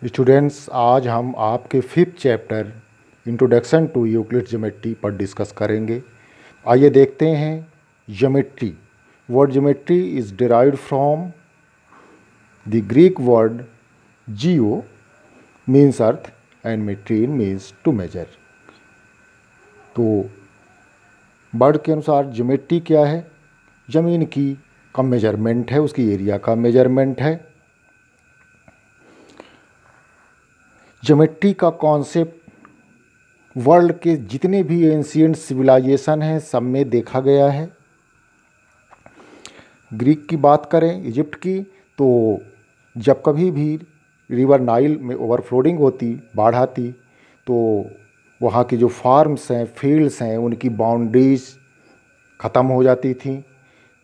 Students, आज हम आपके 5th chapter introduction to Euclid geometry पर डिस्कस करेंगे। आइए देखते हैं geometry. Word geometry is derived from the Greek word geo means earth and metrein means to measure. तो वर्ड के अनुसार ज्योमेट्री क्या है? ज़मीन की का मेजरमेंट है, उसकी एरिया का मेजरमेंट है। ज्योमेट्री का कॉन्सेप्ट वर्ल्ड के जितने भी एंशिएंट सिविलाइजेशन हैं सब में देखा गया है। ग्रीक की बात करें, इजिप्ट की, तो जब कभी भी रिवर नाइल में ओवरफ्लोडिंग होती, बाढ़ आती, तो वहाँ की जो फार्म्स हैं, फील्ड्स हैं, उनकी बाउंड्रीज ख़त्म हो जाती थी।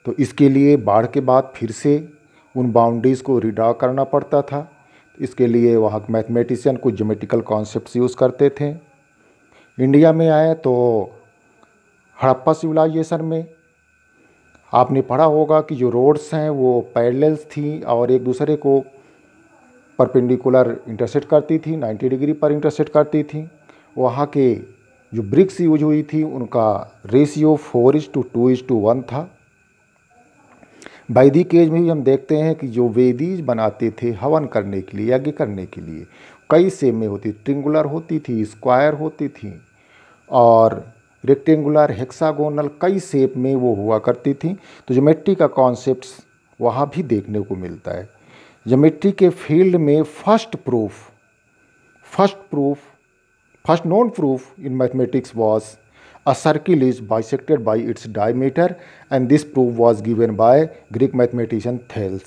तो इसके लिए बाढ़ के बाद फिर से उन बाउंड्रीज़ को रिड्रा करना पड़ता था। इसके लिए वहाँ के मैथमेटिशियन कुछ ज्योमेट्रिकल कॉन्सेप्ट्स यूज़ करते थे। इंडिया में आए तो हड़प्पा सिविलाइजेशन में आपने पढ़ा होगा कि जो रोड्स हैं वो पैरेलल्स थी और एक दूसरे को परपेंडिकुलर इंटरसेक्ट करती थी, 90 डिग्री पर इंटरसेक्ट करती थी। वहाँ के जो ब्रिक्स यूज हुई थी उनका रेशियो 4:2:1 था। वैदिक एज में भी हम देखते हैं कि जो वेदीज बनाते थे हवन करने के लिए, यज्ञ करने के लिए, कई शेप में होती, ट्रिंगुलर होती थी, स्क्वायर होती थी और रेक्टेंगुलर, हेक्सागोनल, कई शेप में वो हुआ करती थी। तो ज्योमेट्री का कॉन्सेप्ट्स वहाँ भी देखने को मिलता है। ज्योमेट्री के फील्ड में first known proof in mathematics was A circle is bisected by its diameter and this proof was given by Greek mathematician Thales।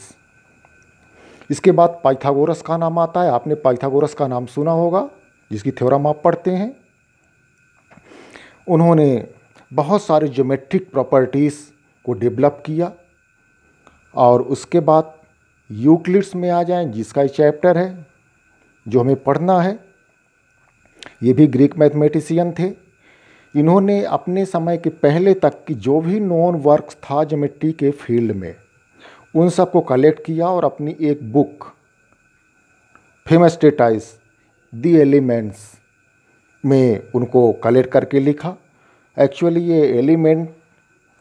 इसके बाद पाइथागोरस का नाम आता है। आपने पाइथागोरस का नाम सुना होगा, जिसकी थ्योरम आप पढ़ते हैं। उन्होंने बहुत सारे ज्योमेट्रिक प्रॉपर्टीज़ को डेवलप किया। और उसके बाद यूक्लिड्स में आ जाएं, जिसका चैप्टर है जो हमें पढ़ना है। ये भी ग्रीक मैथमेटिशियन थे। इन्होंने अपने समय के पहले तक की जो भी नॉन वर्क्स था ज्योमेट्री के फील्ड में, उन सबको कलेक्ट किया और अपनी एक book famous treatise the elements में उनको कलेक्ट करके लिखा। एक्चुअली ये एलिमेंट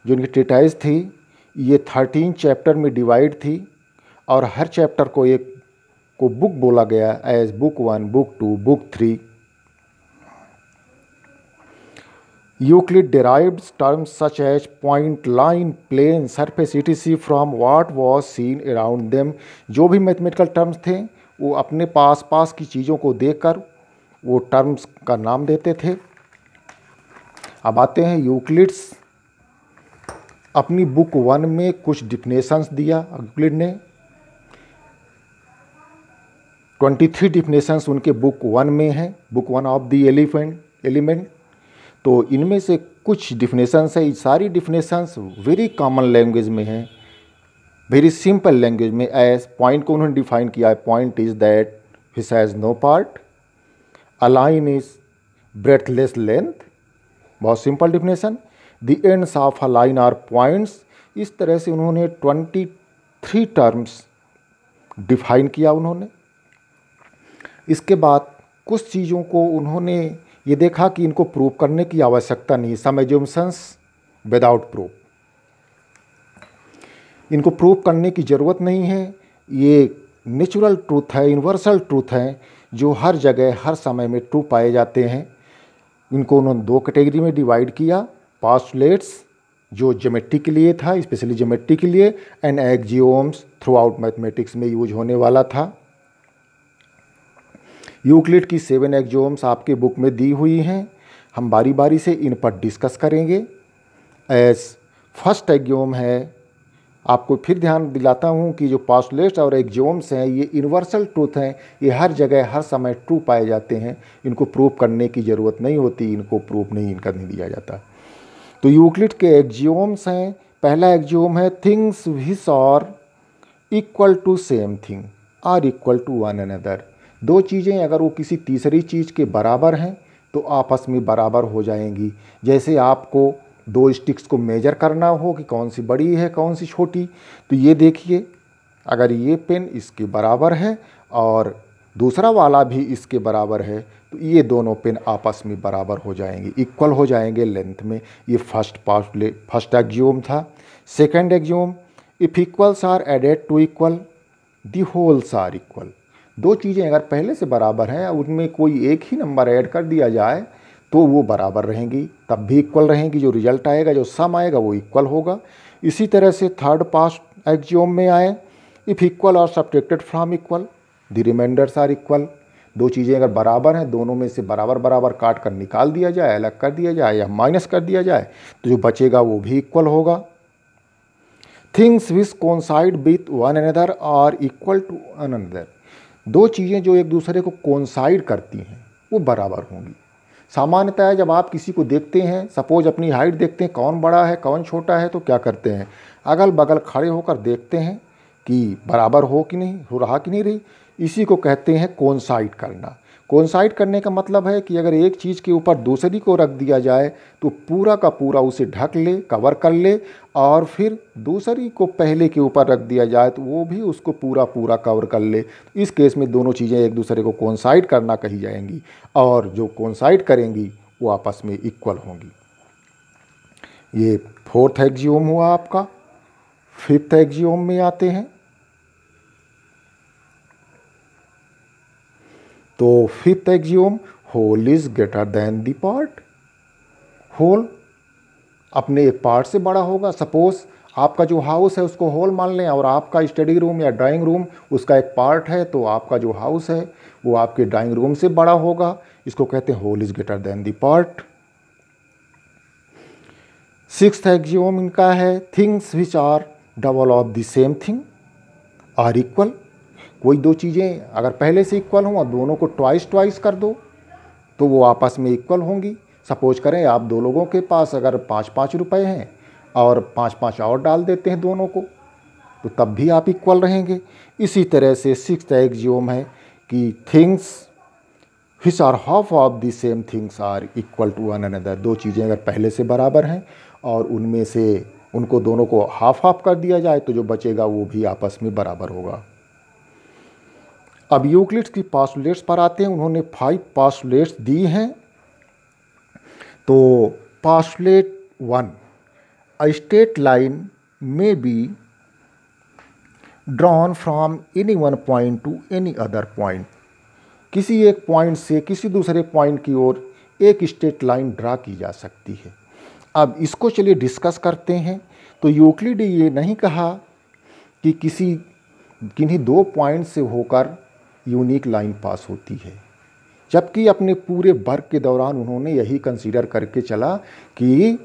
जो इनकी ट्रीटाइज थी, ये 13 चैप्टर में डिवाइड थी और हर चैप्टर को बुक बोला गया as book 1, book 2, book 3। Euclid derived terms such as point, line, plane, surface etc. from what was seen around them। जो भी मैथमेटिकल टर्म्स थे वो अपने पास की चीज़ों को देखकर वो टर्म्स का नाम देते थे। अब आते हैं यूक्लिड्स। अपनी बुक 1 में कुछ डिफिनेशंस दिया यूक्लिड ने। 23 डिफिनेशंस उनके बुक 1 में हैं, बुक 1 ऑफ द एलिमेंट। तो इनमें से कुछ डिफिनेशंस है, सारी डिफिनेशंस वेरी कॉमन लैंग्वेज में हैं, वेरी सिंपल लैंग्वेज में। एज पॉइंट को उन्होंने डिफाइन किया है, point is that which has no part, a line is breathless length, बहुत simple definition. The ends of a line are points. इस तरह से उन्होंने 23 टर्म्स डिफाइन किया उन्होंने। इसके बाद कुछ चीज़ों को उन्होंने ये देखा कि इनको प्रूव करने की आवश्यकता नहीं, सम एज्यूम्शंस विदाउट प्रूफ, इनको प्रूव करने की ज़रूरत नहीं है। ये नेचुरल ट्रूथ है, यूनिवर्सल ट्रूथ है, जो हर जगह हर समय में ट्रू पाए जाते हैं। इनको उन्होंने 2 कैटेगरी में डिवाइड किया, पोस्टुलेट्स जो ज्योमेट्री के लिए था, स्पेशली ज्योमेट्री के लिए, एंड एक्सियोम्स थ्रू आउट मैथमेटिक्स में यूज होने वाला था। यूक्लिड की 7 एक्सियोम्स आपके बुक में दी हुई हैं। हम बारी बारी से इन पर डिस्कस करेंगे। एज फर्स्ट एक्सियोम है, आपको फिर ध्यान दिलाता हूँ कि जो पोस्टुलेट्स और एक्सियोम्स हैं ये यूनिवर्सल ट्रूथ हैं, ये हर जगह हर समय ट्रू पाए जाते हैं। इनको प्रूव करने की ज़रूरत नहीं होती, इनको प्रूफ नहीं करने दिया जाता। तो यूक्लिड के एक्सियोम्स हैं। पहला एक्सियोम है things which are equal to same thing are equal to one another. 2 चीज़ें अगर वो किसी तीसरी चीज़ के बराबर हैं तो आपस में बराबर हो जाएंगी। जैसे आपको 2 स्टिक्स को मेजर करना हो कि कौन सी बड़ी है कौन सी छोटी, तो ये देखिए, अगर ये पेन इसके बराबर है और दूसरा वाला भी इसके बराबर है, तो ये दोनों पेन आपस में बराबर हो जाएंगे, इक्वल हो जाएंगे लेंथ में। ये फर्स्ट एक्सियोम था। Second axiom, if equals are added to equal the wholes are equal. दो चीज़ें अगर पहले से बराबर हैं, उनमें कोई एक ही नंबर ऐड कर दिया जाए तो वो बराबर रहेंगी, तब भी इक्वल रहेंगी। जो रिजल्ट आएगा, जो सम आएगा, वो इक्वल होगा। इसी तरह से थर्ड पास्ट एक्सियोम में आए, if equal are subtracted from equal the remainders are equal. दो चीज़ें अगर बराबर हैं, दोनों में से बराबर बराबर काट कर निकाल दिया जाए, अलग कर दिया जाए या माइनस कर दिया जाए, तो जो बचेगा वो भी इक्वल होगा। Things which coincide with one another are equal to another. दो चीज़ें जो एक दूसरे को कोइंसाइड करती हैं वो बराबर होंगी। सामान्यतः जब आप किसी को देखते हैं, सपोज अपनी हाइट देखते हैं, कौन बड़ा है कौन छोटा है, तो क्या करते हैं, अगल बगल खड़े होकर देखते हैं कि बराबर हो कि नहीं, हो रहा कि नहीं रही। इसी को कहते हैं कोइंसाइड करना। कोइंसाइड करने का मतलब है कि अगर एक चीज़ के ऊपर दूसरी को रख दिया जाए तो पूरा का पूरा उसे ढक ले, कवर कर ले, और फिर दूसरी को पहले के ऊपर रख दिया जाए तो वो भी उसको पूरा पूरा कवर कर ले। इस केस में दोनों चीज़ें एक दूसरे को कोइंसाइड करना कही जाएंगी, और जो कोइंसाइड करेंगी वो आपस में इक्वल होंगी। ये फोर्थ एक्सियोम हुआ आपका। फिफ्थ एक्सियोम में आते हैं। तो fifth axiom, whole is greater than the part. Whole अपने एक पार्ट से बड़ा होगा। सपोज आपका जो हाउस है उसको होल मान लें, और आपका स्टडी रूम या ड्राइंग रूम उसका एक पार्ट है, तो आपका जो हाउस है वो आपके ड्राइंग रूम से बड़ा होगा। इसको कहते हैं whole is greater than the part. Sixth axiom इनका है, things which are double of the same thing are equal. कोई दो चीज़ें अगर पहले से इक्वल हों और दोनों को ट्वाइस कर दो तो वो आपस में इक्वल होंगी। सपोज करें आप दो लोगों के पास अगर 5-5 रुपए हैं और 5-5 और डाल देते हैं दोनों को, तो तब भी आप इक्वल रहेंगे। इसी तरह से सिक्स्थ एक्सियोम है कि things which are half of the same things are equal to one another. दो चीज़ें अगर पहले से बराबर हैं और उनमें से उनको दोनों को हाफ हाफ कर दिया जाए तो जो बचेगा वो भी आपस में बराबर होगा। अब यूक्लिड्स की पोस्टुलेट्स पर आते हैं। उन्होंने 5 पोस्टुलेट्स दी हैं। तो पोस्टुलेट 1, अ स्ट्रेट लाइन में be drawn from any one point two any other point. किसी एक पॉइंट से किसी दूसरे पॉइंट की ओर एक स्ट्रेट लाइन ड्रा की जा सकती है। अब इसको चलिए डिस्कस करते हैं। तो यूक्लिड ने ये नहीं कहा कि किन्हीं दो पॉइंट से होकर यूनिक लाइन पास होती है, जबकि अपने पूरे वर्क के दौरान उन्होंने यही कंसीडर करके चला कि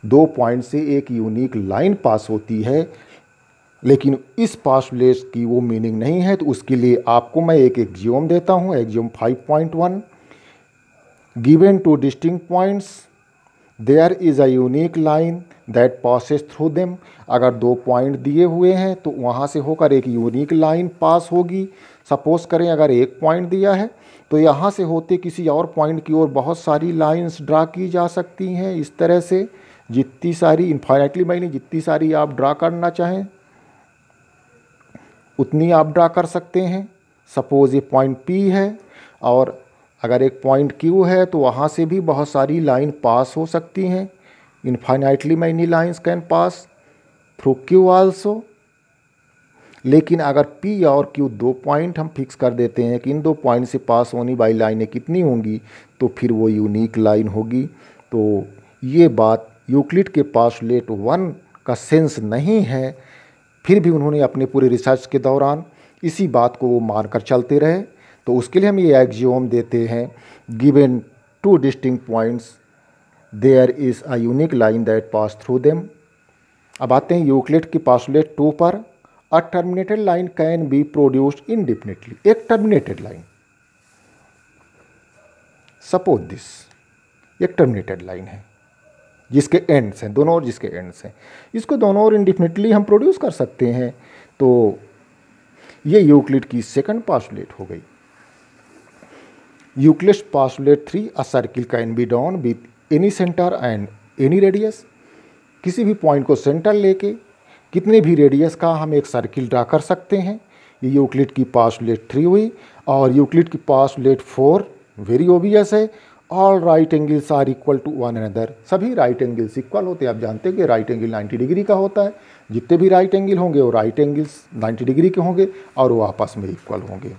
दो पॉइंट से एक यूनिक लाइन पास होती है। लेकिन इस पोस्टुलेट की वो मीनिंग नहीं है। तो उसके लिए आपको मैं एक एक्सियोम देता हूँ। Axiom 5.1, given two distinct points there is a unique line that passes through them. अगर दो पॉइंट दिए हुए हैं तो वहाँ से होकर एक यूनिक लाइन पास होगी। सपोज करें अगर एक पॉइंट दिया है तो यहाँ से होते किसी और पॉइंट की ओर बहुत सारी लाइंस ड्रा की जा सकती हैं। इस तरह से जितनी सारी, इनफाइनाइटली मैनी जितनी सारी आप ड्रा करना चाहें उतनी आप ड्रा कर सकते हैं। सपोज़ ये पॉइंट P है और अगर एक पॉइंट Q है तो वहाँ से भी बहुत सारी लाइन पास हो सकती हैं। Infinitely many lines can pass through Q also. लेकिन अगर P और Q दो पॉइंट हम फिक्स कर देते हैं कि इन दो पॉइंट से पास होने वाली लाइनें कितनी होंगी, तो फिर वो यूनिक लाइन होगी। तो ये बात यूक्लिड के पोस्टुलेट 1 का सेंस नहीं है। फिर भी उन्होंने अपने पूरे रिसर्च के दौरान इसी बात को मानकर चलते रहे। तो उसके लिए हम ये एक्सियोम देते हैं, given two distinct points there is a unique line that pass through them. अब आते हैं यूक्लिड की पोस्टुलेट 2 पर। A terminated line can be produced indefinitely. एक टर्मिनेटेड लाइन, सपोज दिस, एक टर्मिनेटेड लाइन है जिसके एंड्स हैं, दोनों ओर जिसके एंड्स हैं, इसको दोनों ओर इंडिफिनिटली हम प्रोड्यूस कर सकते हैं। तो ये यूक्लिड की सेकंड पोस्टुलेट हो गई। Euclid's postulate 3, a circle can be drawn with any centre and any radius. किसी भी पॉइंट को सेंटर लेके कितने भी रेडियस का हम एक सर्किल ड्रा कर सकते हैं। ये यूक्लिड की पास्टुलेट 3 हुई। और यूक्लिड की पास्टुलेट 4 वेरी ओबियस है, all right angles are equal to one another. सभी राइट एंगल्स इक्वल होते हैं। आप जानते हैं कि राइट एंगल 90 डिग्री का होता है। जितने भी राइट एंगल होंगे वो राइट एंगल्स 90 डिग्री के होंगे और वो आपस में इक्वल होंगे।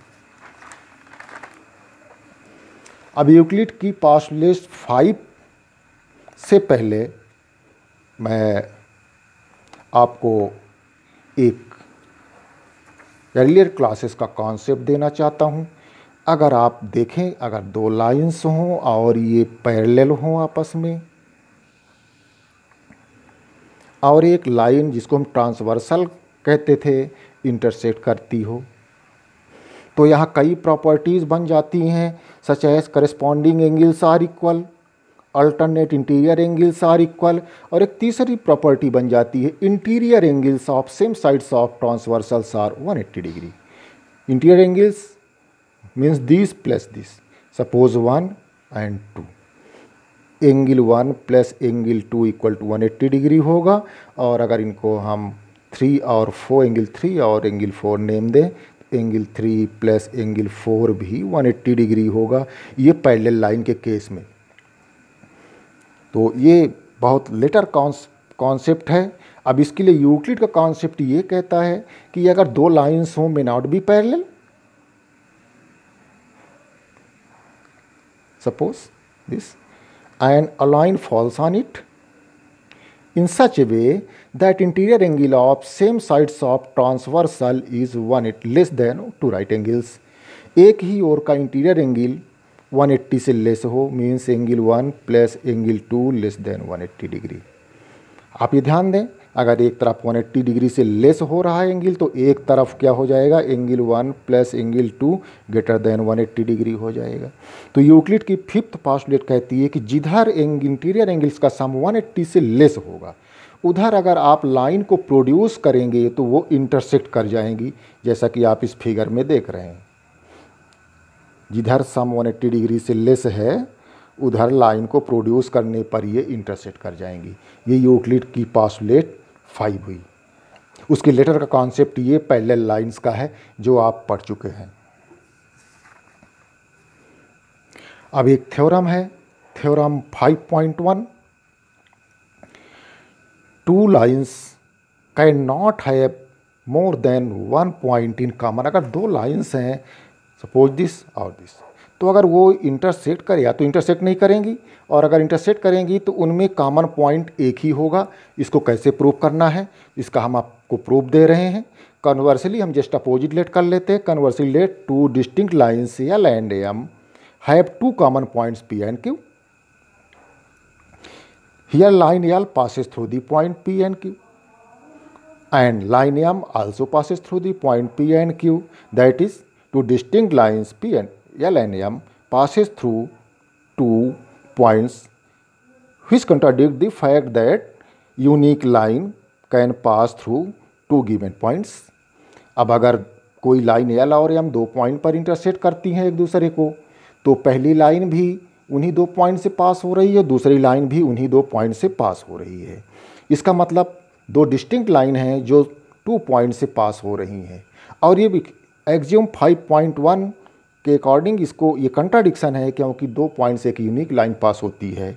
अब यूक्लिड की पास्टुलेट 5 से पहले मैं आपको एक अर्लियर क्लासेस का कॉन्सेप्ट देना चाहता हूँ। अगर आप देखें, अगर दो लाइंस हों और ये पैरेलल हों आपस में, और एक लाइन जिसको हम ट्रांसवर्सल कहते थे इंटरसेक्ट करती हो, तो यहाँ कई प्रॉपर्टीज़ बन जाती हैं, such as corresponding angles are equal, alternate interior angles are equal, और एक तीसरी प्रॉपर्टी बन जाती है interior angles of same sides of transversals are 180 degree. Interior angles means this plus this, suppose 1 and 2, angle 1 plus angle 2 equal to 180 degree होगा। और अगर इनको हम 3 और 4, एंगल 3 और एंगल 4 नेम दें, एंगल 3 प्लस एंगल 4 भी 180 डिग्री होगा, ये पैरेलल लाइन के केस में। तो ये बहुत लेटर कॉन्सेप्ट है। अब इसके लिए यूक्लिड का कॉन्सेप्ट ये कहता है कि अगर दो लाइंस हों may not be parallel, suppose this, and a line falls on it in such a way that interior angle of same sides of transversal is 180 less than two right angles। एक ही ओर का interior angle 180 से less हो, means angle 1 plus angle 2 less than 180 degree. आप ये ध्यान दें, अगर एक तरफ 180 डिग्री से लेस हो रहा है एंगल, तो एक तरफ क्या हो जाएगा, angle 1 plus angle 2 greater than 180 degree हो जाएगा। तो यूक्लिड की 5th पास्टुलेट कहती है कि जिधर इंटीरियर एंगल्स का सम 180 से लेस होगा, उधर अगर आप लाइन को प्रोड्यूस करेंगे तो वो इंटरसेक्ट कर जाएंगी, जैसा कि आप इस फिगर में देख रहे हैं। जिधर सम 180 डिग्री से लेस है, उधर लाइन को प्रोड्यूस करने पर ये इंटरसेक्ट कर जाएंगी। ये यूक्लिड की पास्टुलेट 5 हुई। उसके लेटर का कॉन्सेप्ट ये पैरेलल लाइंस का है जो आप पढ़ चुके हैं। अब एक थ्योरम है, theorem 5.1, two lines can not have more then one point in common. अगर दो लाइंस हैं, सपोज दिस और दिस, तो अगर वो इंटरसेक्ट करे, या तो इंटरसेक्ट नहीं करेंगी, और अगर इंटरसेक्ट करेंगी तो उनमें कॉमन पॉइंट एक ही होगा। इसको कैसे प्रूव करना है, इसका हम आपको प्रूफ दे रहे हैं। कन्वर्सली हम जस्ट अपोजिट लेट कर लेते हैं। Conversely let two distinct lines L and M have two common points P and Q. Here line L passes through the point P and Q, and line M also passes through the point P and Q. That is, two distinct lines P and L and M passes through two points which contradict the fact that unique line can pass through two given points. अब अगर कोई line L और M दो point पर intersect करती हैं एक दूसरे को, तो पहली लाइन भी उन्हीं दो पॉइंट से पास हो रही है, दूसरी लाइन भी उन्हीं दो पॉइंट से पास हो रही है। इसका मतलब दो डिस्टिंक्ट लाइन हैं जो 2 पॉइंट से पास हो रही हैं। और ये भी एक्सियम 5.1 के अकॉर्डिंग इसको ये कंट्राडिक्शन है, क्योंकि 2 पॉइंट से एक यूनिक लाइन पास होती है।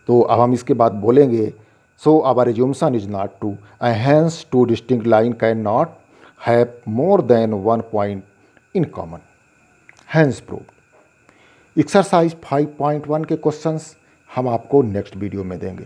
तो अब हम इसके बाद बोलेंगे, so our assumption is not true and hence two distinct line can not have more than 1 point in common, hence proved. Exercise 5.1 के क्वेश्चंस हम आपको नेक्स्ट वीडियो में देंगे।